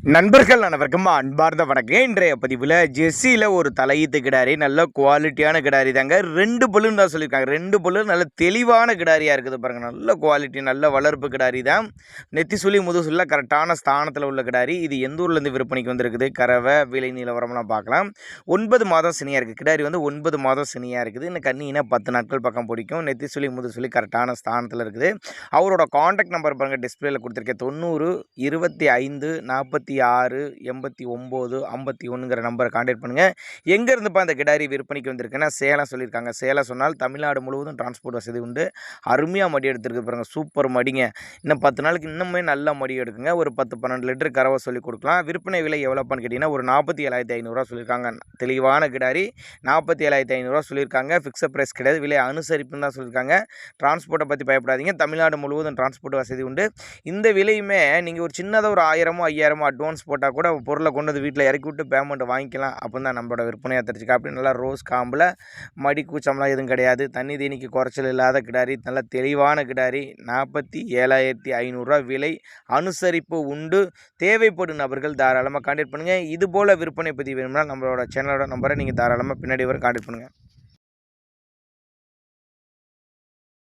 நண்பர்கள் அனைவருக்கும் அன்பார்ந்த வணக்கம். இன்றைய பதிவில் ஜெர்சியில் ஒரு தலையீத்து கிடாரி, நல்ல குவாலிட்டியான கிடாரி தாங்க. 2 பல்லுன்னு தான் சொல்லியிருக்காங்க. 2 பல்லு நல்ல தெளிவான கிடாரியாக இருக்குது பாருங்கள். நல்ல குவாலிட்டி, நல்ல வளர்ப்பு கிடாரி தான். நெத்தி சுழி முதுசுல கரெக்டான ஸ்தானத்தில் உள்ள கிடாரி. இது எந்த ஊர்லேருந்து விற்பனைக்கு வந்திருக்குது, கறவை விலை நிலவரம்லாம் பார்க்கலாம். 9 மாதம் சினியாக இருக்குது. கிடாரி வந்து 9 மாதம் சினியாக இருக்குது. இன்னும் கண்ணினா 10 நாட்கள் பக்கம் பிடிக்கும். நெத்தி சுழி முதுசுலி கரெக்டான ஸ்தானத்தில் இருக்குது. அவரோட காண்டாக்ட் நம்பர் பாருங்கள், டிஸ்பிளேல கொடுத்துருக்கேன். 90 25 46 89 51ங்கிற நம்பரை கான்டாக்ட் பண்ணுங்கள். எங்கேருந்துப்பா அந்த கிடாரி விற்பனைக்கு வந்திருக்குன்னா சேலம் சொல்லியிருக்காங்க. சேலம் சொன்னால் தமிழ்நாடு முழுவதும் டிரான்ஸ்போர்ட் வசதி உண்டு. அருமையாக மடி எடுத்துருக்கு பாருங்கள், சூப்பர் மடிங்க. இன்னும் 10 நாளுக்கு இன்னுமே நல்ல மடி எடுக்குங்க. ஒரு 10-12 லிட்டர் கறவை சொல்லி கொடுக்கலாம். விற்பனை விலை எவ்வளோப்பான்னு கேட்டிங்கன்னா ஒரு 47,500 சொல்லியிருக்காங்க. தெளிவான கிடாரி 47,500 சொல்லியிருக்காங்க. ஃபிக்ஸட் ப்ரைஸ் கிடையாது, விலை அனுசரிப்புன்னு தான் சொல்லியிருக்காங்க. டிரான்ஸ்போர்ட்டை பற்றி பயப்படாதீங்க, தமிழ்நாடு முழுவதும் டிரான்ஸ்போர்ட் வசதி உண்டு. இந்த விலையுமே நீங்கள் ஒரு சின்னதாக ஒரு 1000 5000 அட்வான்ஸ் போட்டால் கூட பொருளை கொண்டு வந்து வீட்டில் இறக்கி விட்டு பேமெண்ட் வாங்கிக்கலாம். அப்போ தான் நம்மளோட விற்பனையாக தெரிஞ்சுக்க. அப்படி நல்லா ரோஸ் காம்பில் மடி கூச்சம்லாம் எதுவும் கிடையாது. தண்ணி தீனிக்கு குறைச்சல் இல்லாத கிடாரி, நல்ல தெளிவான கிடாரி. 47,500 விலை அனுசரிப்பு உண்டு. தேவைப்படும் நபர்கள் தாராளமாக கான்டாக்ட் பண்ணுங்கள். இதுபோல் விற்பனை பதிவு வேணும்னா நம்மளோட சேனலோட நம்பரை நீங்கள் தாராளமாக பின்னாடி வரை கான்டாக்ட் பண்ணுங்கள்.